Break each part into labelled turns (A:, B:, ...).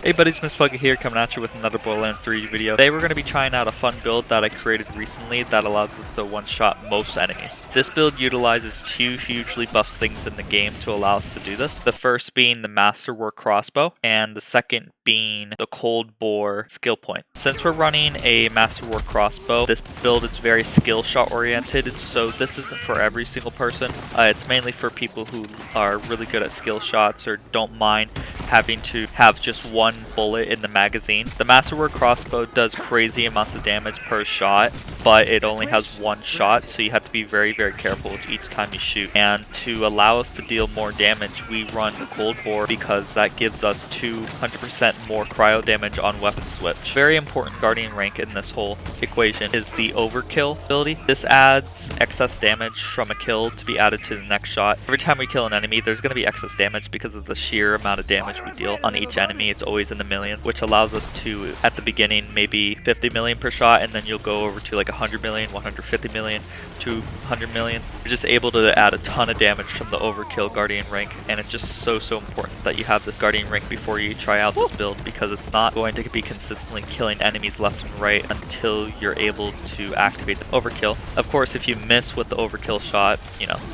A: Hey buddies, Mr. here coming at you with another Borderlands 3 video. Today we're going to be trying out a fun build that I created recently that allows us to one-shot most enemies. This build utilizes two hugely buffed things in the game to allow us to do this. The first being the Masterwork Crossbow, and the second being the Cold Bore skill point. Since we're running a Masterwork Crossbow, this build is very skill shot oriented, so this isn't for every single person. It's mainly for people who are really good at skill shots or don't mind having to have just one bullet in the magazine. The Masterwork Crossbow does crazy amounts of damage per shot, but it only has one shot, so you have to be very careful each time you shoot. And to allow us to deal more damage, we run the Cold Bore because that gives us 200% more cryo damage on weapon switch. Very important guardian rank in this whole equation is the Overkill ability. This adds excess damage from a kill to be added to the next shot. Every time we kill an enemy, there's going to be excess damage because of the sheer amount of damage we deal on each enemy. It's always in the millions, which allows us to, at the beginning, maybe 50 million per shot, and then you'll go over to like 100 million, 150 million, 200 million. You're just able to add a ton of damage from the Overkill guardian rank, and it's just so important that you have this guardian rank before you try out this build, because it's not going to be consistently killing enemies left and right until you're able to activate the Overkill. Of course, if you miss with the Overkill shot,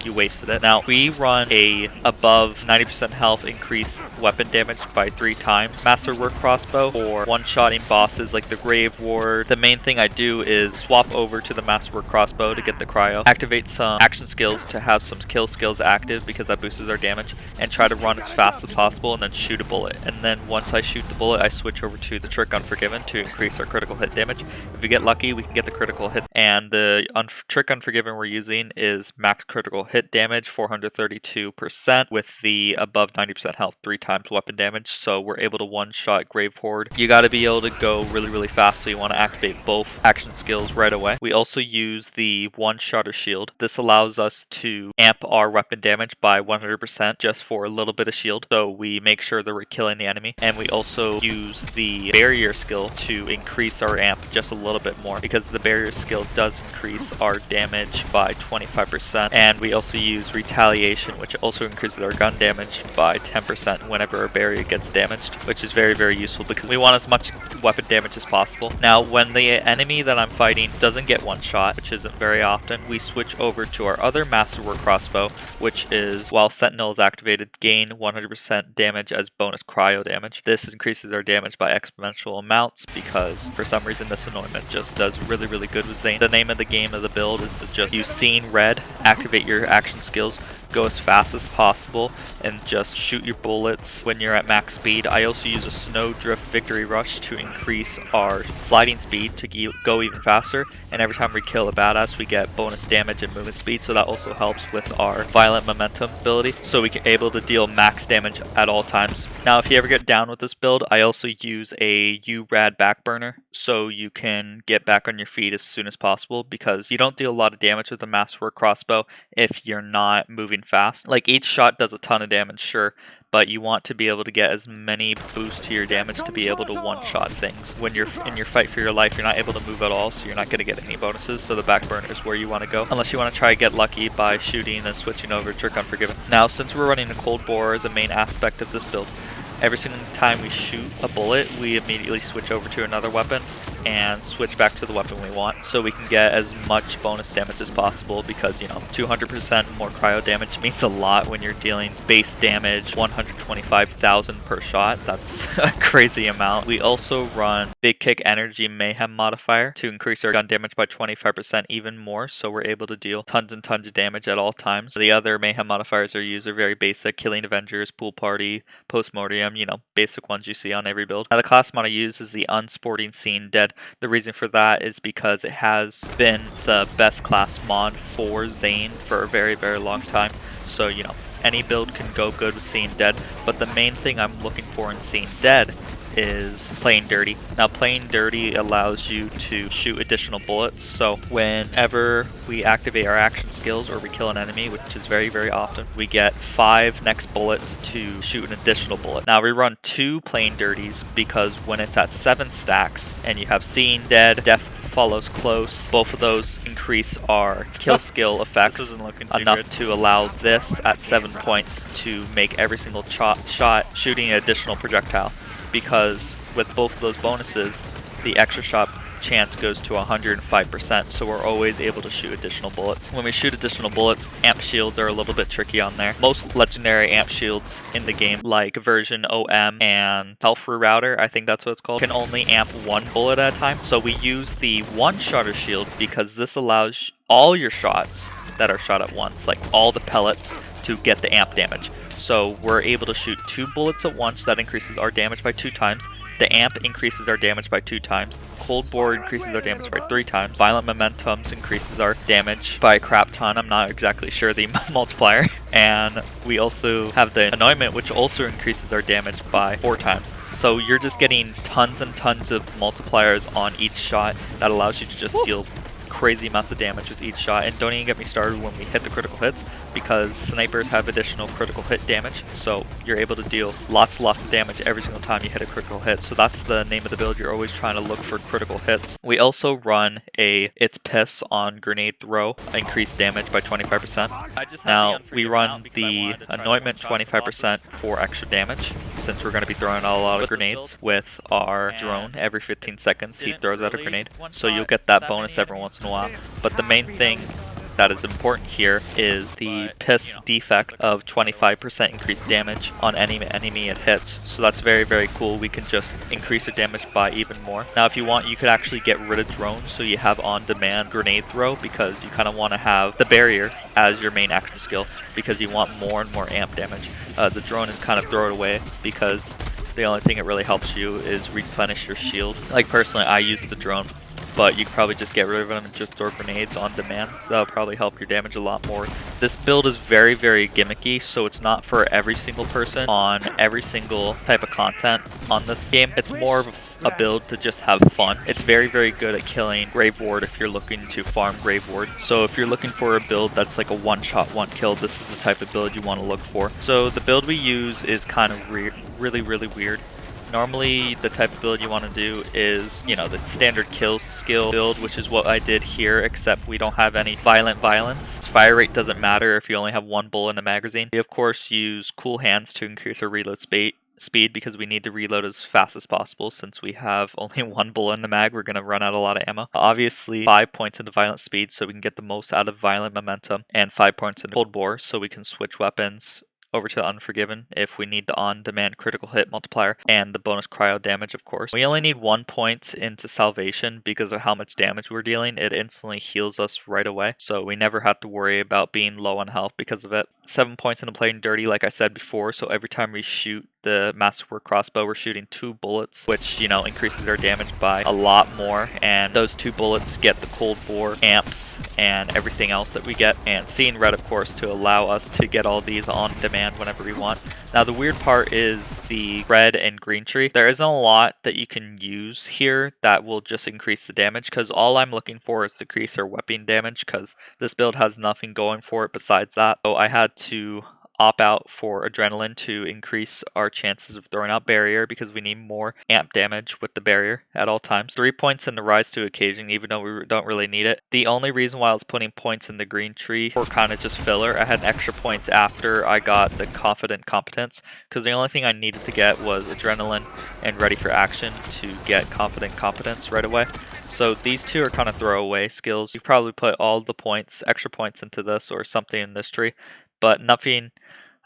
A: you wasted it. Now, we run a above 90% health increase weapon damage by 3 times Masterwork Crossbow for one-shotting bosses like the Grave Ward. The main thing I do is swap over to the Masterwork Crossbow to get the cryo, activate some action skills to have some kill skills active because that boosts our damage, and try to run as fast as possible and then shoot a bullet. And then once I shoot the bullet, I switch over to the Trick Unforgiven to increase our critical hit damage. If we get lucky, we can get the critical hit, and the Trick Unforgiven we're using is max critical hit damage 432% with the above 90% health 3 times weapon damage, so we're able to one-shot Grave Horde. You got to be able to go really fast, so you want to activate both action skills right away. We also use the one-shotter shield. This allows us to amp our weapon damage by 100% just for a little bit of shield, so we make sure that we're killing the enemy. And we also use the barrier skill to increase our amp just a little bit more, because the barrier skill does increase our damage by 25%. And we also use retaliation, which also increases our gun damage by 10% whenever our barrier gets damaged, which is very useful because we want as much weapon damage as possible. Now, when the enemy that I'm fighting doesn't get one shot, which isn't very often, we switch over to our other Masterwork Crossbow, which is, while Sentinel is activated, gain 100% damage as bonus cryo damage. This increases our damage by exponential amounts because for some reason this anointment just does really good with Zane. The name of the game of the build is to just use Seeing Red, activate your action skills, go as fast as possible, and just shoot your bullets when you're at max speed. I also use a Snowdrift Victory Rush to increase our sliding speed to go even faster, and every time we kill a badass we get bonus damage and movement speed, so that also helps with our Violent Momentum ability, so we can able to deal max damage at all times. Now, if you ever get down with this build, I also use a URAD backburner, so you can get back on your feet as soon as possible, because you don't deal a lot of damage with the Masterwork Crossbow if you're not moving fast. Like, each shot does a ton of damage, sure, but you want to be able to get as many boosts to your damage to be able to one-shot things. When you're in your fight for your life, you're not able to move at all, so you're not going to get any bonuses, so the backburner is where you want to go, unless you want to try to get lucky by shooting and switching over to Trick Unforgiven. Now, since we're running a Cold Bore as a main aspect of this build, every single time we shoot a bullet, we immediately switch over to another weapon and switch back to the weapon we want, so we can get as much bonus damage as possible, because 200% more cryo damage means a lot when you're dealing base damage 125,000 per shot. That's a crazy amount. We also run Big Kick Energy Mayhem modifier to increase our gun damage by 25% even more, so we're able to deal tons and tons of damage at all times. The other Mayhem modifiers are very basic: Killing Avengers, Pool Party, Postmortem, basic ones you see on every build. Now, the class mod I use is the Unsporting Seeing Dead. The reason for that is because it has been the best class mod for Zane for a very long time. So, any build can go good with Seeing Dead, but the main thing I'm looking for in Seeing Dead is Playing Dirty. Now Playing Dirty allows you to shoot additional bullets, so whenever we activate our action skills or we kill an enemy, which is very, very often, we get 5 next bullets to shoot an additional bullet. Now we run 2 Playing Dirties because when it's at 7 stacks and you have Seeing Dead, Death Follows Close, both of those increase our kill skill effects enough to allow this at 7 points to make every single shot shooting an additional projectile, because with both of those bonuses the extra shot chance goes to 105%, so we're always able to shoot additional bullets. When we shoot additional bullets, amp shields are a little bit tricky on there. Most legendary amp shields in the game, like version OM and Health Router, I think that's what it's called, can only amp 1 bullet at a time. So we use the one-shotter shield because this allows all your shots that are shot at once, like all the pellets, to get the amp damage. So we're able to shoot 2 bullets at once. That increases our damage by 2 times. The amp increases our damage by 2 times. Cold Bore increases our damage by 3 times. Violent Momentums increases our damage by a crap ton. I'm not exactly sure the multiplier. And we also have the Anointment, which also increases our damage by 4 times. So you're just getting tons and tons of multipliers on each shot that allows you to just deal crazy amounts of damage with each shot. And don't even get me started when we hit the critical hits, because snipers have additional critical hit damage, so you're able to deal lots of damage every single time you hit a critical hit. So that's the name of the build. You're always trying to look for critical hits. We also run a It's Piss on grenade throw, increased damage by 25%. Now we run the Anointment 25% for extra damage, since we're going to be throwing a lot of grenades with our drone. Every 15 seconds he throws out a grenade, so you'll get that bonus every once in a while. But the main thing that is important here is the Piss defect of 25% increased damage on any enemy it hits. So that's very, very cool. We can just increase the damage by even more. Now if you want, you could actually get rid of drones, so you have on-demand grenade throw, because you kind of want to have the barrier as your main action skill, because you want more and more amp damage. The drone is kind of throw it away, because the only thing it really helps you is replenish your shield. Like personally, I use the drone, but you can probably just get rid of them and just throw grenades on demand. That'll probably help your damage a lot more. This build is very, very gimmicky, so it's not for every single person on every single type of content on this game. It's more of a build to just have fun. It's very, very good at killing Grave Ward if you're looking to farm Grave Ward. So if you're looking for a build that's like a one-shot, one-kill, this is the type of build you want to look for. So the build we use is kind of really weird. Normally, the type of build you want to do is, you know, the standard kill skill build, which is what I did here, except we don't have any violence. Fire rate doesn't matter if you only have 1 bullet in the magazine. We, of course, use Cool Hands to increase our reload speed, because we need to reload as fast as possible. Since we have only 1 bullet in the mag, we're going to run out a lot of ammo. Obviously, 5 points into violent speed, so we can get the most out of violent momentum, and 5 points into Cold Bore, so we can switch weapons over to Unforgiven if we need the on-demand critical hit multiplier, and the bonus cryo damage, of course. We only need 1 point into Salvation because of how much damage we're dealing. It instantly heals us right away, so we never have to worry about being low on health because of it. 7 points into Playing Dirty, like I said before, so every time we shoot the Masterwork Crossbow, we're shooting 2 bullets, which, you know, increases our damage by a lot more, and those 2 bullets get the Cold Bore amps and everything else that we get, and Seeing Red, of course, to allow us to get all these on demand whenever we want. Now the weird part is the red and green tree. There isn't a lot that you can use here that will just increase the damage, because all I'm looking for is to increase our weapon damage, because this build has nothing going for it besides that. So I had to opt out for Adrenaline to increase our chances of throwing out Barrier, because we need more amp damage with the Barrier at all times. 3 points in the Rise to Occasion, even though we don't really need it. The only reason why I was putting points in the green tree were kind of just filler. I had extra points after I got the Confident Competence, because the only thing I needed to get was Adrenaline and Ready for Action to get Confident Competence right away. So these 2 are kind of throwaway skills. You probably put all the points, extra points into this or something in this tree, but nothing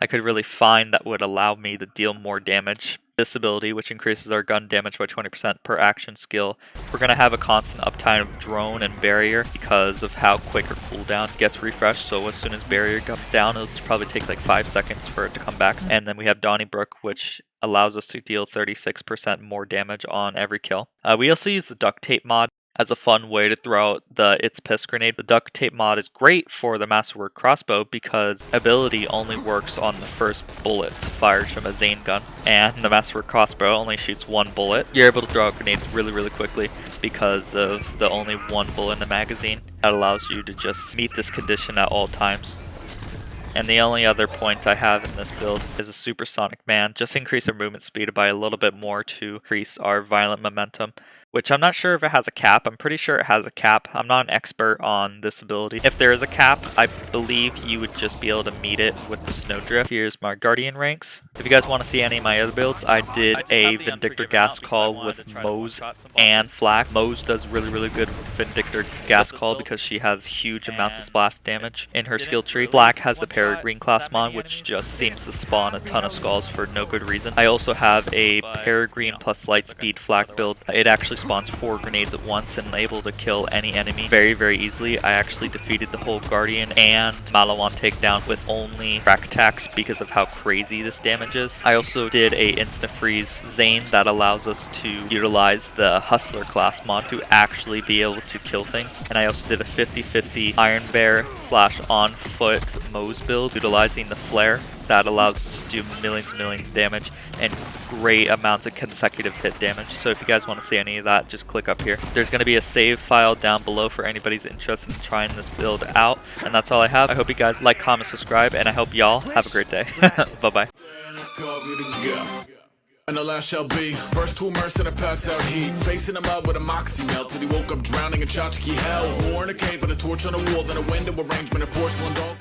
A: I could really find that would allow me to deal more damage. This ability, which increases our gun damage by 20% per action skill, we're going to have a constant uptime of Drone and Barrier because of how quick our cooldown gets refreshed. So as soon as Barrier comes down, it'll probably takes like 5 seconds for it to come back. And then we have Donnybrook, which allows us to deal 36% more damage on every kill. We also use the Duct Tape mod. as a fun way to throw out the It's Piss grenade. The duct tape mod is great for the Masterwork Crossbow because ability only works on the first bullet fired from a Zane gun, and the Masterwork Crossbow only shoots one bullet. You're able to throw out grenades really quickly because of the only one bullet in the magazine. That allows you to just meet this condition at all times. And the only other point I have in this build is a supersonic man. Just increase our movement speed by a little bit more to increase our violent momentum, which I'm not sure if it has a cap. I'm pretty sure it has a cap. I'm not an expert on this ability. If there is a cap, I believe you would just be able to meet it with the snowdrift. Here's my guardian ranks. If you guys want to see any of my other builds, I did a Vindictor gas call with Mose and Flak. Mose does really good Vindictor gas call because she has huge amounts of splash damage in her skill tree. Flak has the Peregrine class mod, which just seems to spawn a ton of skulls for no good reason. I also have a Peregrine plus light speed Flak build. It actually spawns 4 grenades at once and able to kill any enemy very easily. I actually defeated the whole Guardian and Malawan takedown with only crack attacks because of how crazy this damage is. I also did a insta freeze Zane that allows us to utilize the Hustler class mod to actually be able to kill things. And I also did a 50-50 Iron Bear / on foot Mose build utilizing the flare that allows us to do millions of damage and great amounts of consecutive hit damage. So if you guys want to see any of that, just click up here. There's going to be a save file down below for anybody's interested in trying this build out. And that's all I have. I hope you guys like, comment, subscribe, and I hope y'all have a great day. Bye-bye.
B: And the last shall be first to immerse in a pass out heat, facing him out with a moxie melt till he woke up drowning in tchotchke hell. War in a cave with a torch on a wall, then a window arrangement of porcelain dolls.